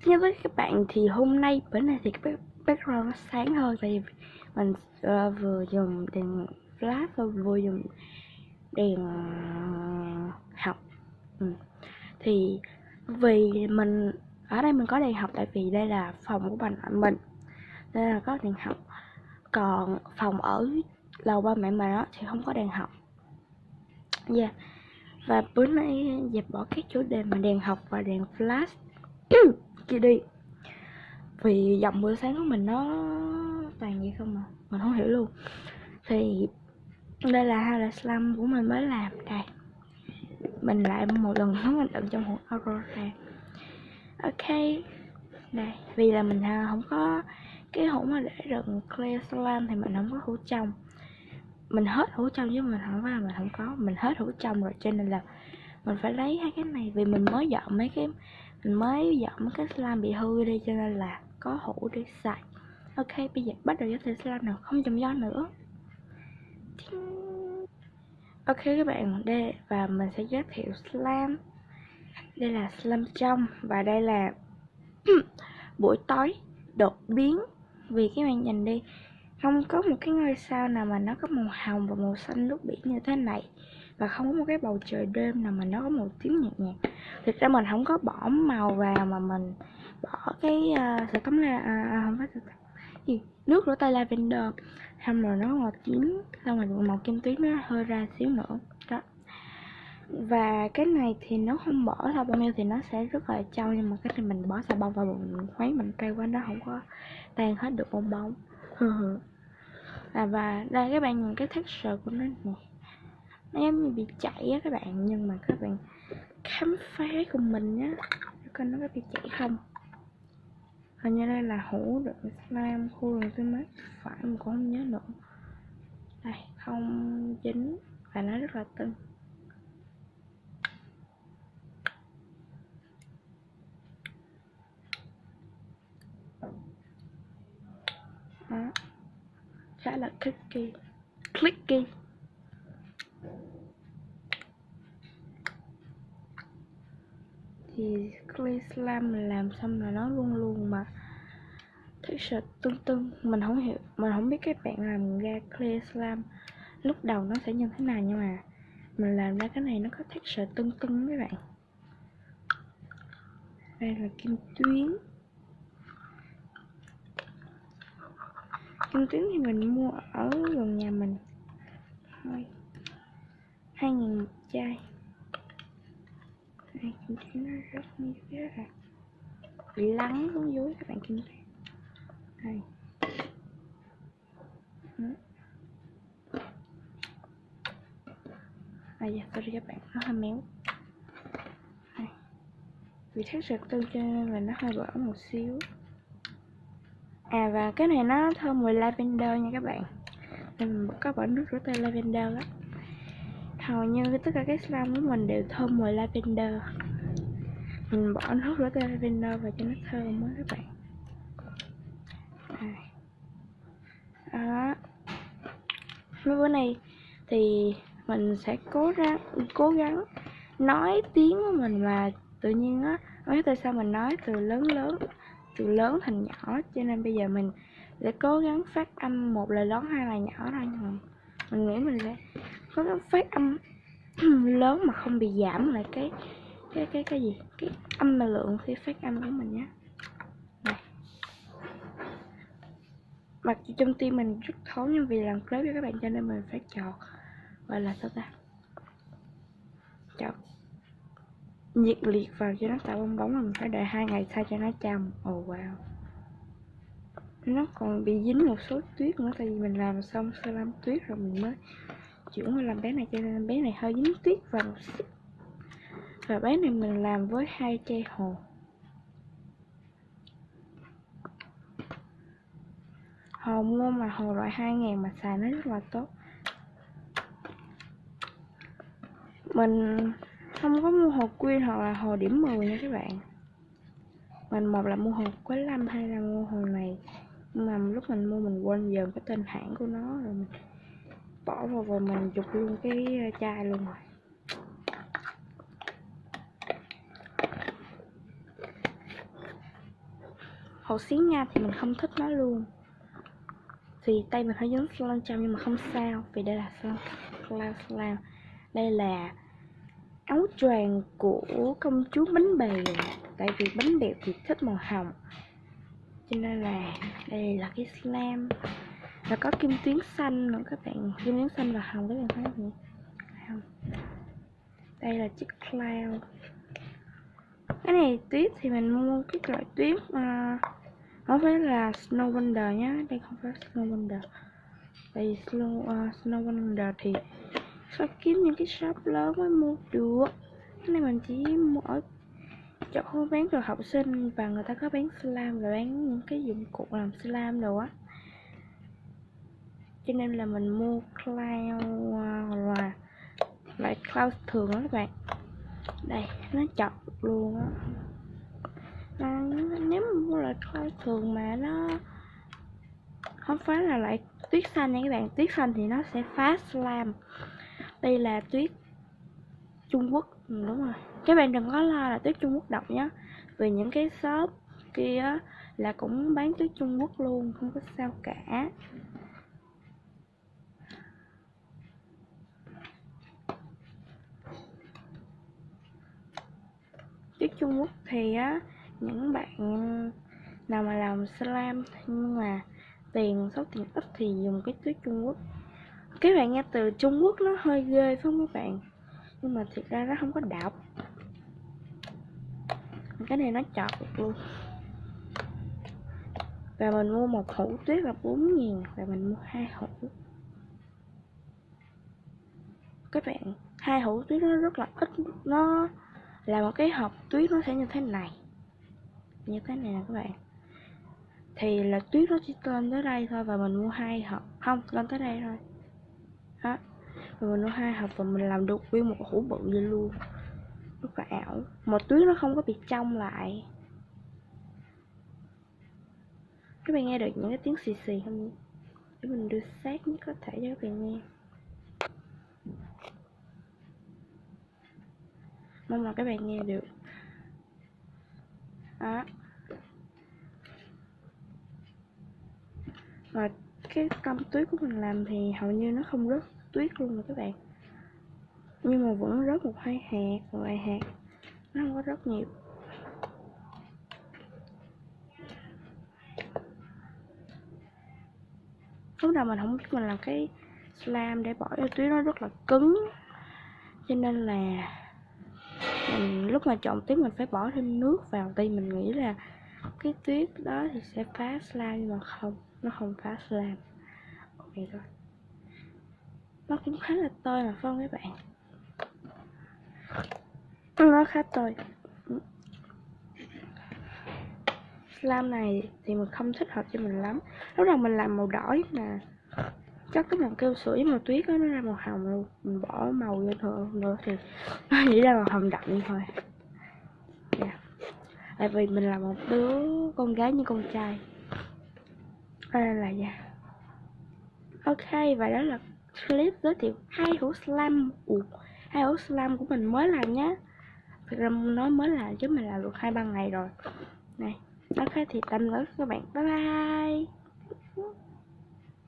Xin với các bạn thì hôm nay bữa nay thì cái background nó sáng hơn, tại vì mình vừa dùng đèn flash và vừa dùng đèn học. Thì vì mình ở đây mình có đèn học, tại vì đây là phòng của bà nội mình nên là có đèn học, còn phòng ở lầu ba mẹ mình đó thì không có đèn học. Và bữa nay dẹp bỏ các chủ đề mà đèn học và đèn flash kia đi, vì dòng bữa sáng của mình nó toàn vậy không mà mình không hiểu luôn. Thì đây là highlight slime của mình mới làm đây, mình lại một lần nữa mình đựng trong hũ Aurora. Ok, đây vì là mình không có cái hũ mà để đựng clear slime thì mình không có hũ trong, mình hết hũ trong chứ mình không phải là mình không có, mình hết hũ trong rồi, cho nên là mình phải lấy hai cái này, vì mình mới dọn mấy cái slime bị hư đi, cho nên là có hũ để xài. Ok, bây giờ bắt đầu giới thiệu slime nào không chồng gió nữa. Ok các bạn, đây và mình sẽ giới thiệu slime. Đây là slime trong và đây là buổi tối đột biến. Vì các bạn nhìn đi, không có một cái ngôi sao nào mà nó có màu hồng và màu xanh nước biển như thế này, và không có một cái bầu trời đêm nào mà nó có màu tím nhạt nhạt. Thực ra mình không có bỏ màu vào mà mình bỏ cái sữa tắm không phải sữa tắm gì, nước rửa tay lavender, xong rồi nó màu tím, xong rồi màu kim tuyến nó hơi ra xíu nữa đó. Và cái này thì nó không bỏ xà bông thì nó sẽ rất là trong, nhưng mà cái này mình bỏ xà bông vào mình khuấy mình cây quá nó không có tan hết được bong bóng. Và đây các bạn nhìn cái texture của nó nè, nó giống như bị chảy á các bạn, nhưng mà các bạn khám phá cùng mình nhé, coi nó có bị chảy không. Hình như đây là hũ đựng slime khu đường tươi mát phải, mình cũng không nhớ nữa. Đây, không dính và nó rất là tưng. Đó, khá là clicky. Thì clay slime mình làm xong là nó luôn mà texture tưng. Mình không hiểu, mình không biết các bạn làm ra clay slime lúc đầu nó sẽ như thế nào, nhưng mà mình làm ra cái này nó có texture tưng các bạn. Đây là kim tuyến thì mình mua ở gần nhà mình thôi, 2.000 một chai. Đây, kim tuyến nó rất như thế là bị lắng xuống dưới các bạn, kim tuyến đây. Dạ, sorry các bạn, nó hơi méo đây. Vì texture tưng cho nên là nó hơi bở một xíu. Và cái này nó thơm mùi lavender nha các bạn, mình có bỏ nước rửa tay lavender đó. Hầu như tất cả các slime của mình đều thơm mùi lavender, mình bỏ nước rửa tay lavender vào cho nó thơm á các bạn. Đó, mấy bữa nay thì mình sẽ cố gắng nói tiếng của mình mà tự nhiên á, không biết tại sao mình nói từ lớn thành nhỏ, cho nên bây giờ mình sẽ cố gắng phát âm một là lớn hai là nhỏ thôi, nhưng mà mình nghĩ mình sẽ cố gắng phát âm lớn mà không bị giảm lại cái âm lượng khi phát âm của mình nhé. Mặc dù trong tim mình rất khó, nhưng vì làm clip cho các bạn cho nên mình phải chọn gọi là sao ta, chọn nhiệt liệt vào cho nó tạo bong bóng, mà mình phải đợi 2 ngày sau cho nó trong. Wow, nó còn bị dính một số tuyết nữa, tại vì mình làm xong slime tuyết rồi mình mới chuyển qua làm bé này, cho nên bé này hơi dính tuyết vào một xíu. Và bé này mình làm với 2 chai hồ. Hồ mua mà hồ loại 2.000 mà xài nó rất là tốt. Mình không có mua hồ Quyên hoặc là hồ điểm 10 nha các bạn. Mình một là mua hồ Quế Lâm, hay là mua hồ này, nhưng mà lúc mình mua mình quên dần cái tên hãng của nó rồi, mình bỏ vào và mình dục luôn cái chai luôn rồi. Hột xí nha thì mình không thích nó luôn. Thì tay mình hơi giống slam trong nhưng mà không sao, vì đây là slam. Đây là áo choàng của công chúa bánh bèo. Tại vì bánh bèo thì thích màu hồng, cho nên là đây là cái slam. Và có kim tuyến xanh nữa các bạn, kim tuyến xanh và hồng, các bạn thấy không? Không. Đây là chiếc cloud. Cái này tuyết thì mình mua cái loại tuyết không phải là Snow Wonder nhá, đây không phải Snow Wonder. Tại vì Snow Wonder thì phải kiếm những cái shop lớn mới mua được. Cái này mình chỉ mua ở chỗ bán đồ học sinh, và người ta có bán slime và bán những cái dụng cụ làm slime đồ á, cho nên là mình mua cloud là loại cloud thường đó các bạn. Đây nó chọt luôn á. Nếu mà mua loại cloud thường mà nó không phải là loại tuyết xanh nha các bạn. Tuyết xanh thì nó sẽ phá slime. Đây là tuyết Trung Quốc, đúng rồi. Các bạn đừng có lo là tuyết Trung Quốc độc nhé, vì những cái shop kia là cũng bán tuyết Trung Quốc luôn, không có sao cả. Tuyết Trung Quốc thì những bạn nào mà làm slime nhưng mà số tiền ít thì dùng cái tuyết Trung Quốc. Các bạn nghe từ Trung Quốc nó hơi ghê phải không các bạn, nhưng mà thiệt ra nó không có độc. Cái này nó chọt được luôn. Và mình mua một hũ tuyết là 4.000, và mình mua 2 hũ. Các bạn, 2 hũ tuyết nó rất là ít. Nó là một cái hộp tuyết nó sẽ như thế này. Như thế này nè các bạn. Thì là tuyết nó chỉ lên tới đây thôi, và mình mua 2 hộp. Không, lên tới đây thôi. Đó. Và mình mua 2 hộp và mình làm được nguyên một hũ bự vậy luôn. Rất là ảo. Một tuyết nó không có bị trong lại. Các bạn nghe được những cái tiếng xì xì không? Để mình đưa sát nhất có thể cho các bạn nghe. Mong là các bạn nghe được. Đó. Và cái tông tuyết của mình làm thì hầu như nó không rớt tuyết luôn rồi các bạn. Nhưng mà vẫn rớt một hai hạt, vài hạt. Nó không có rất nhiều. Lúc đầu mình không biết mình làm cái slime để bỏ vô tuyết, nó rất là cứng, cho nên là lúc mà trộn tuyết mình phải bỏ thêm nước vào. Tại mình nghĩ là cái tuyết đó thì sẽ phá slime, nhưng mà không, nó không phá slime. Ok rồi, nó cũng khá là tơi mà phải không các bạn? Nó khá tơi. Slime này thì mình không thích hợp cho mình lắm. Lúc đầu mình làm màu đỏ mà chắc cái màu keo sữa với màu tuyết đó, nó ra màu hồng luôn. Mình bỏ màu vô thôi nữa thì nó chỉ ra màu hồng đậm thôi. Tại vì mình là một đứa con gái như con trai, nên là ok. Và đó là clip giới thiệu 2 hũ slime. 2 hũ slime của mình mới làm nhé. Thực ra nói mới làm chứ mình làm được 2-3 ngày rồi này. Ok thì tạm biệt các bạn, bye bye.